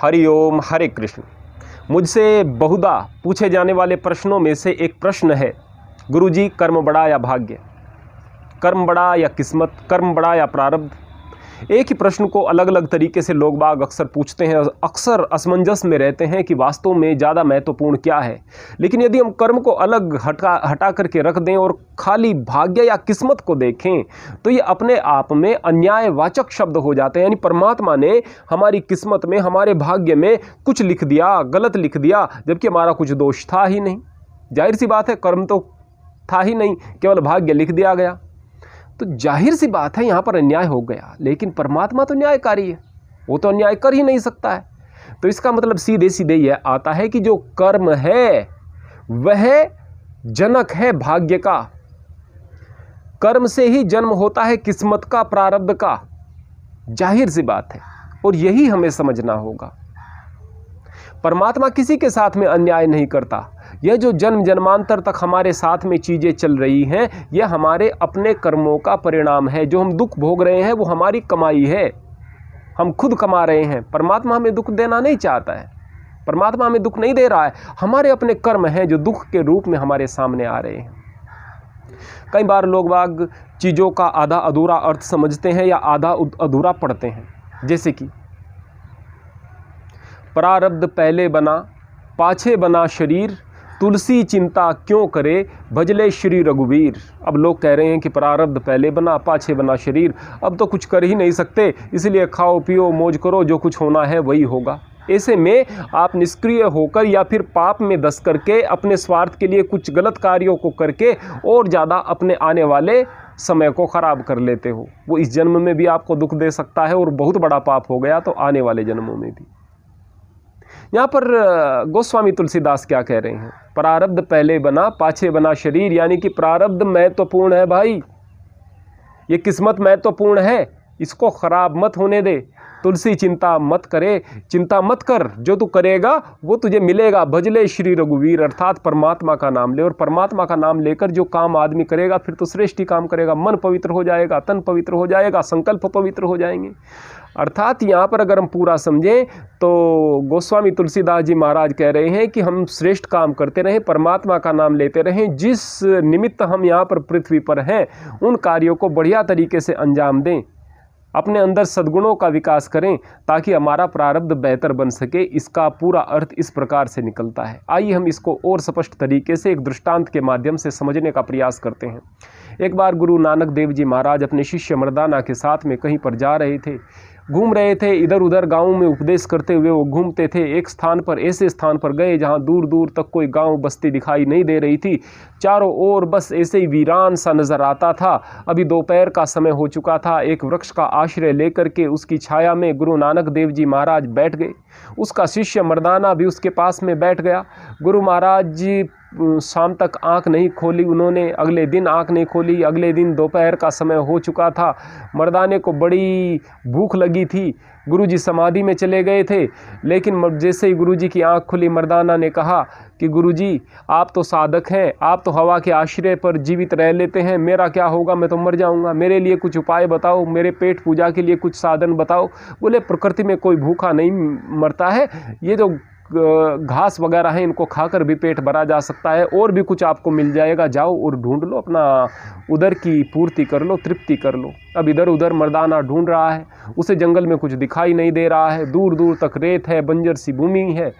हरिओम हरे कृष्ण। मुझसे बहुधा पूछे जाने वाले प्रश्नों में से एक प्रश्न है, गुरुजी कर्म बड़ा या भाग्य, कर्म बड़ा या किस्मत, कर्म बड़ा या प्रारब्ध। एक ही प्रश्न को अलग अलग तरीके से लोग बाग अक्सर पूछते हैं, अक्सर असमंजस में रहते हैं कि वास्तव में ज़्यादा महत्वपूर्ण क्या है। लेकिन यदि हम कर्म को अलग हटा करके रख दें और खाली भाग्य या किस्मत को देखें तो ये अपने आप में अन्यायवाचक शब्द हो जाते हैं। यानी परमात्मा ने हमारी किस्मत में, हमारे भाग्य में कुछ लिख दिया, गलत लिख दिया, जबकि हमारा कुछ दोष था ही नहीं। जाहिर सी बात है, कर्म तो था ही नहीं, केवल भाग्य लिख दिया गया, तो जाहिर सी बात है यहाँ पर अन्याय हो गया। लेकिन परमात्मा तो न्यायकारी है, वो तो अन्याय कर ही नहीं सकता है। तो इसका मतलब सीधे सीधे यह आता है कि जो कर्म है वह जनक है भाग्य का। कर्म से ही जन्म होता है किस्मत का, प्रारब्ध का, जाहिर सी बात है। और यही हमें समझना होगा। परमात्मा किसी के साथ में अन्याय नहीं करता। यह जो जन्म जन्मांतर तक हमारे साथ में चीज़ें चल रही हैं, यह हमारे अपने कर्मों का परिणाम है। जो हम दुख भोग रहे हैं वो हमारी कमाई है, हम खुद कमा रहे हैं। परमात्मा हमें दुख देना नहीं चाहता है, परमात्मा हमें दुख नहीं दे रहा है। हमारे अपने कर्म हैं जो दुख के रूप में हमारे सामने आ रहे हैं। कई बार लोग बाग चीज़ों का आधा अधूरा अर्थ समझते हैं या आधा अधूरा पढ़ते हैं। जैसे कि प्रारब्ध पहले बना पाछे बना शरीर, तुलसी चिंता क्यों करे भजले श्री रघुवीर। अब लोग कह रहे हैं कि प्रारब्ध पहले बना पाछे बना शरीर, अब तो कुछ कर ही नहीं सकते, इसलिए खाओ पियो मौज करो, जो कुछ होना है वही होगा। ऐसे में आप निष्क्रिय होकर या फिर पाप में धंस करके अपने स्वार्थ के लिए कुछ गलत कार्यों को करके और ज़्यादा अपने आने वाले समय को ख़राब कर लेते हो। वो इस जन्म में भी आपको दुख दे सकता है और बहुत बड़ा पाप हो गया तो आने वाले जन्मों में भी। यहाँ पर गोस्वामी तुलसीदास क्या कह रहे हैं, प्रारब्ध पहले बना पाछे बना शरीर, यानी कि प्रारब्ध महत्वपूर्ण है भाई, ये किस्मत महत्वपूर्ण है, इसको खराब मत होने दे। तुलसी चिंता मत करे, चिंता मत कर, जो तू करेगा वो तुझे मिलेगा। भजले श्री रघुवीर, अर्थात परमात्मा का नाम ले, और परमात्मा का नाम लेकर जो काम आदमी करेगा फिर तो श्रेष्ठ ही काम करेगा। मन पवित्र हो जाएगा, तन पवित्र हो जाएगा, संकल्प पवित्र हो जाएंगे। अर्थात यहाँ पर अगर हम पूरा समझें तो गोस्वामी तुलसीदास जी महाराज कह रहे हैं कि हम श्रेष्ठ काम करते रहें, परमात्मा का नाम लेते रहें, जिस निमित्त हम यहाँ पर पृथ्वी पर हैं उन कार्यों को बढ़िया तरीके से अंजाम दें, अपने अंदर सद्गुणों का विकास करें ताकि हमारा प्रारब्ध बेहतर बन सके। इसका पूरा अर्थ इस प्रकार से निकलता है। आइए हम इसको और स्पष्ट तरीके से एक दृष्टांत के माध्यम से समझने का प्रयास करते हैं। एक बार गुरु नानक देव जी महाराज अपने शिष्य मर्दाना के साथ में कहीं पर जा रहे थे, घूम रहे थे, इधर उधर गाँव में उपदेश करते हुए वो घूमते थे। एक स्थान पर, ऐसे स्थान पर गए जहाँ दूर दूर तक कोई गांव बस्ती दिखाई नहीं दे रही थी, चारों ओर बस ऐसे ही वीरान सा नज़र आता था। अभी दोपहर का समय हो चुका था। एक वृक्ष का आश्रय लेकर के उसकी छाया में गुरु नानक देव जी महाराज बैठ गए, उसका शिष्य मर्दाना भी उसके पास में बैठ गया। गुरु महाराज जी शाम तक आंख नहीं खोली उन्होंने, अगले दिन आंख नहीं खोली। अगले दिन दोपहर का समय हो चुका था, मर्दाने को बड़ी भूख लगी थी। गुरुजी समाधि में चले गए थे, लेकिन जैसे ही गुरुजी की आंख खुली मर्दाना ने कहा कि गुरुजी आप तो साधक हैं, आप तो हवा के आश्रय पर जीवित रह लेते हैं, मेरा क्या होगा, मैं तो मर जाऊंगा, मेरे लिए कुछ उपाय बताओ, मेरे पेट पूजा के लिए कुछ साधन बताओ। बोले प्रकृति में कोई भूखा नहीं मरता है, ये जो घास वगैरह है इनको खाकर भी पेट भरा जा सकता है, और भी कुछ आपको मिल जाएगा, जाओ और ढूंढ लो, अपना उधर की पूर्ति कर लो, तृप्ति कर लो। अब इधर उधर मर्दाना ढूंढ रहा है, उसे जंगल में कुछ दिखाई नहीं दे रहा है, दूर दूर तक रेत है, बंजर सी भूमि है।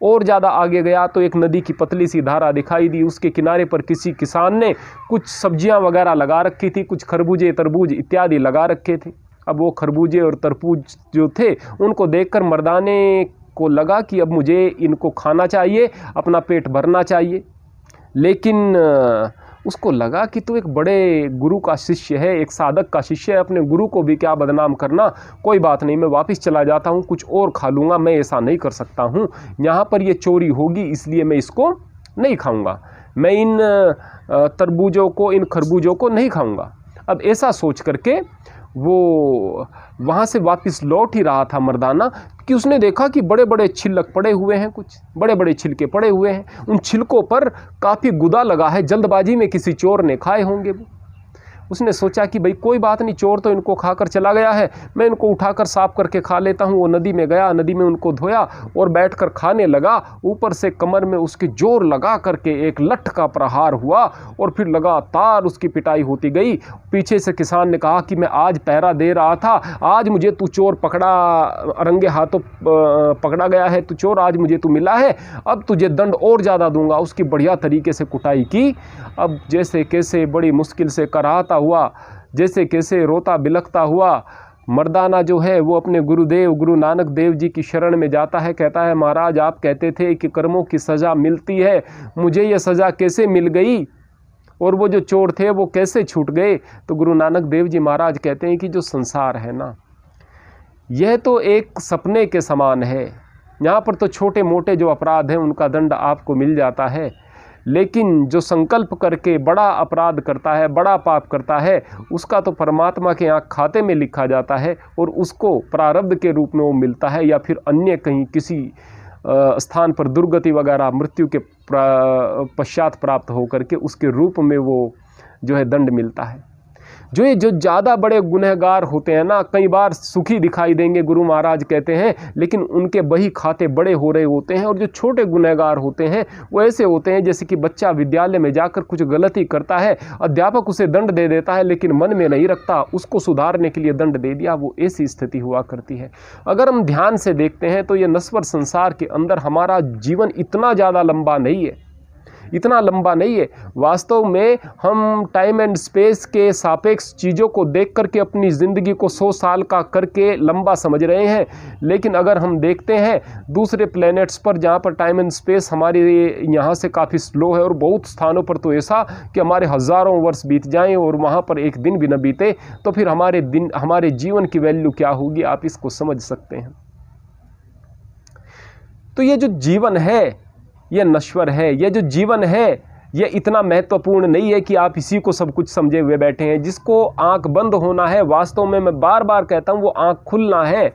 और ज़्यादा आगे गया तो एक नदी की पतली सी धारा दिखाई दी, उसके किनारे पर किसी किसान ने कुछ सब्जियां वगैरह लगा रखी थी, कुछ खरबूजे तरबूज इत्यादि लगा रखे थे। अब वो खरबूजे और तरबूज जो थे उनको देखकर मर्दाने को लगा कि अब मुझे इनको खाना चाहिए, अपना पेट भरना चाहिए। लेकिन उसको लगा कि तो एक बड़े गुरु का शिष्य है, एक साधक का शिष्य है, अपने गुरु को भी क्या बदनाम करना, कोई बात नहीं, मैं वापस चला जाता हूँ, कुछ और खा लूँगा, मैं ऐसा नहीं कर सकता हूँ, यहाँ पर ये चोरी होगी इसलिए मैं इसको नहीं खाऊँगा, मैं इन तरबूजों को, इन खरबूजों को नहीं खाऊँगा। अब ऐसा सोच करके वो वहाँ से वापस लौट ही रहा था मर्दाना कि उसने देखा कि बड़े बड़े छिलक पड़े हुए हैं, कुछ बड़े बड़े छिलके पड़े हुए हैं, उन छिलकों पर काफ़ी गुदा लगा है, जल्दबाजी में किसी चोर ने खाए होंगे। उसने सोचा कि भाई कोई बात नहीं, चोर तो इनको खाकर चला गया है, मैं इनको उठाकर साफ करके खा लेता हूँ। वो नदी में गया, नदी में उनको धोया और बैठकर खाने लगा। ऊपर से कमर में उसके जोर लगा करके एक लठ का प्रहार हुआ और फिर लगातार उसकी पिटाई होती गई। पीछे से किसान ने कहा कि मैं आज पहरा दे रहा था, आज मुझे तू चोर पकड़ा, रंगे हाथों पकड़ा गया है, तू चोर आज मुझे तू मिला है, अब तुझे दंड और ज़्यादा दूंगा। उसकी बढ़िया तरीके से कुटाई की। अब जैसे कैसे बड़ी मुश्किल से कराहता हुआ, जैसे कैसे रोता बिलखता हुआ मर्दाना जो है वो अपने गुरुदेव गुरु नानक देव जी की शरण में जाता है। कहता है, महाराज आप कहते थे कि कर्मों की सज़ा मिलती है, मुझे ये सज़ा कैसे मिल गई और वो जो चोर थे वो कैसे छूट गए। तो गुरु नानक देव जी महाराज कहते हैं कि जो संसार है ना, यह तो एक सपने के समान है। यहाँ पर तो छोटे मोटे जो अपराध हैं उनका दंड आपको मिल जाता है, लेकिन जो संकल्प करके बड़ा अपराध करता है, बड़ा पाप करता है, उसका तो परमात्मा के यहाँ खाते में लिखा जाता है और उसको प्रारब्ध के रूप में वो मिलता है, या फिर अन्य कहीं किसी स्थान पर दुर्गति वगैरह मृत्यु के पश्चात प्राप्त होकर के उसके रूप में वो जो है दंड मिलता है। जो ज़्यादा बड़े गुनहगार होते हैं ना, कई बार सुखी दिखाई देंगे गुरु महाराज कहते हैं, लेकिन उनके बही खाते बड़े हो रहे होते हैं। और जो छोटे गुनहगार होते हैं वो ऐसे होते हैं जैसे कि बच्चा विद्यालय में जाकर कुछ गलती करता है, अध्यापक उसे दंड दे देता है लेकिन मन में नहीं रखता, उसको सुधारने के लिए दंड दे दिया। वो ऐसी स्थिति हुआ करती है। अगर हम ध्यान से देखते हैं तो ये नश्वर संसार के अंदर हमारा जीवन इतना ज़्यादा लंबा नहीं है, इतना लंबा नहीं है। वास्तव में हम टाइम एंड स्पेस के सापेक्ष चीज़ों को देख करके अपनी ज़िंदगी को 100 साल का करके लंबा समझ रहे हैं, लेकिन अगर हम देखते हैं दूसरे प्लैनेट्स पर जहाँ पर टाइम एंड स्पेस हमारे यहाँ से काफ़ी स्लो है, और बहुत स्थानों पर तो ऐसा कि हमारे हज़ारों वर्ष बीत जाएं और वहाँ पर एक दिन भी न बीते, तो फिर हमारे जीवन की वैल्यू क्या होगी, आप इसको समझ सकते हैं। तो ये जो जीवन है ये नश्वर है। ये जो जीवन है ये इतना महत्वपूर्ण नहीं है कि आप इसी को सब कुछ समझे हुए बैठे हैं। जिसको आंख बंद होना है, वास्तव में मैं बार बार कहता हूँ, वो आंख खुलना है।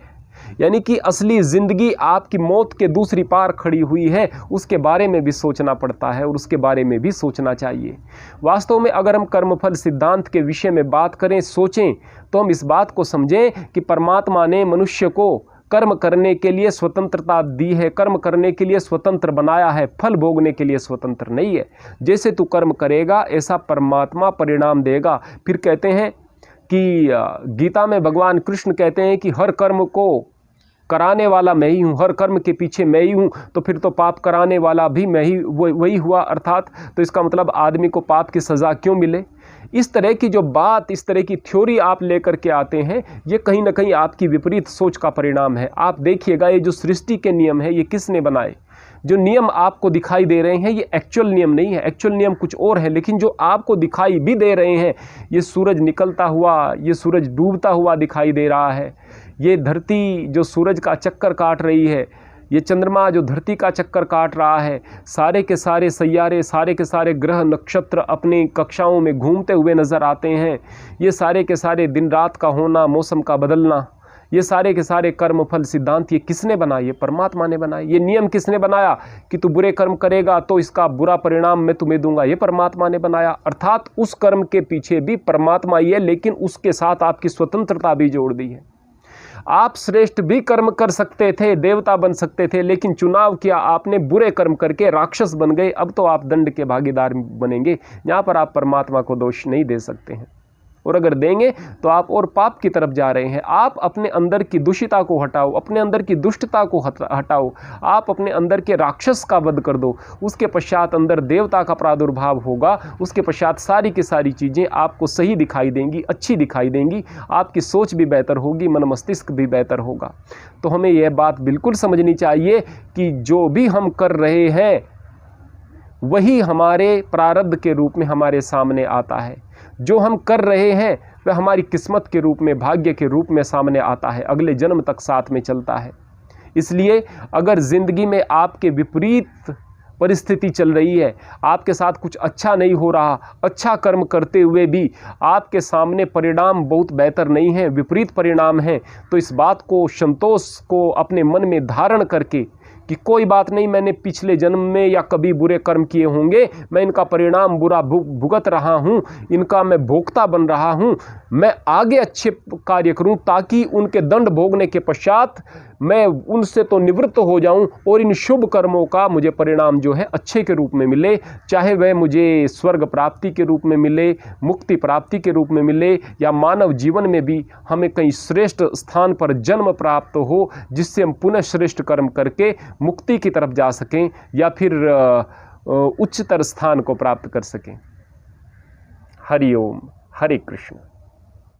यानी कि असली ज़िंदगी आपकी मौत के दूसरी पार खड़ी हुई है, उसके बारे में भी सोचना पड़ता है और उसके बारे में भी सोचना चाहिए। वास्तव में अगर हम कर्मफल सिद्धांत के विषय में बात करें, सोचें, तो हम इस बात को समझें कि परमात्मा ने मनुष्य को कर्म करने के लिए स्वतंत्रता दी है, कर्म करने के लिए स्वतंत्र बनाया है, फल भोगने के लिए स्वतंत्र नहीं है। जैसे तू कर्म करेगा ऐसा परमात्मा परिणाम देगा। फिर कहते हैं कि गीता में भगवान कृष्ण कहते हैं कि हर कर्म को कराने वाला मैं ही हूँ, हर कर्म के पीछे मैं ही हूँ, तो फिर तो पाप कराने वाला भी मैं ही वही हुआ। अर्थात तो इसका मतलब आदमी को पाप की सज़ा क्यों मिले। इस तरह की जो बात, इस तरह की थ्योरी आप लेकर के आते हैं, ये कहीं ना कहीं आपकी विपरीत सोच का परिणाम है। आप देखिएगा ये जो सृष्टि के नियम है ये किसने बनाए। जो नियम आपको दिखाई दे रहे हैं ये एक्चुअल नियम नहीं है, एक्चुअल नियम कुछ और है। लेकिन जो आपको दिखाई भी दे रहे हैं, ये सूरज निकलता हुआ, ये सूरज डूबता हुआ दिखाई दे रहा है, ये धरती जो सूरज का चक्कर काट रही है, ये चंद्रमा जो धरती का चक्कर काट रहा है, सारे के सारे सैयारे, सारे के सारे ग्रह नक्षत्र अपनी कक्षाओं में घूमते हुए नज़र आते हैं, ये सारे के सारे दिन रात का होना, मौसम का बदलना, ये सारे के सारे कर्म फल सिद्धांत ये किसने बनाए? ये परमात्मा ने बनाए। ये नियम किसने बनाया कि तू बुरे कर्म करेगा तो इसका बुरा परिणाम मैं तुम्हें दूंगा? ये परमात्मा ने बनाया। अर्थात उस कर्म के पीछे भी परमात्मा ही है, लेकिन उसके साथ आपकी स्वतंत्रता भी जोड़ दी है। आप श्रेष्ठ भी कर्म कर सकते थे, देवता बन सकते थे, लेकिन चुनाव किया आपने बुरे कर्म करके, राक्षस बन गए। अब तो आप दंड के भागीदार बनेंगे। यहाँ पर आप परमात्मा को दोष नहीं दे सकते हैं, और अगर देंगे तो आप और पाप की तरफ जा रहे हैं। आप अपने अंदर की दूषिता को हटाओ, अपने अंदर की दुष्टता को हटाओ, आप अपने अंदर के राक्षस का वध कर दो। उसके पश्चात अंदर देवता का प्रादुर्भाव होगा। उसके पश्चात सारी की सारी चीज़ें आपको सही दिखाई देंगी, अच्छी दिखाई देंगी। आपकी सोच भी बेहतर होगी, मन मस्तिष्क भी बेहतर होगा। तो हमें यह बात बिल्कुल समझनी चाहिए कि जो भी हम कर रहे हैं वही हमारे प्रारब्ध के रूप में हमारे सामने आता है। जो हम कर रहे हैं वह हमारी किस्मत के रूप में, भाग्य के रूप में सामने आता है, अगले जन्म तक साथ में चलता है। इसलिए अगर ज़िंदगी में आपके विपरीत परिस्थिति चल रही है, आपके साथ कुछ अच्छा नहीं हो रहा, अच्छा कर्म करते हुए भी आपके सामने परिणाम बहुत बेहतर नहीं है, विपरीत परिणाम है, तो इस बात को, संतोष को अपने मन में धारण करके कि कोई बात नहीं, मैंने पिछले जन्म में या कभी बुरे कर्म किए होंगे, मैं इनका परिणाम बुरा भुगत रहा हूँ, इनका मैं भोक्ता बन रहा हूँ, मैं आगे अच्छे कार्य करूँ ताकि उनके दंड भोगने के पश्चात मैं उनसे तो निवृत्त हो जाऊं और इन शुभ कर्मों का मुझे परिणाम जो है अच्छे के रूप में मिले, चाहे वह मुझे स्वर्ग प्राप्ति के रूप में मिले, मुक्ति प्राप्ति के रूप में मिले, या मानव जीवन में भी हमें कहीं श्रेष्ठ स्थान पर जन्म प्राप्त हो जिससे हम पुनः श्रेष्ठ कर्म करके मुक्ति की तरफ जा सकें या फिर उच्चतर स्थान को प्राप्त कर सकें। हरि ओम, हरे कृष्ण।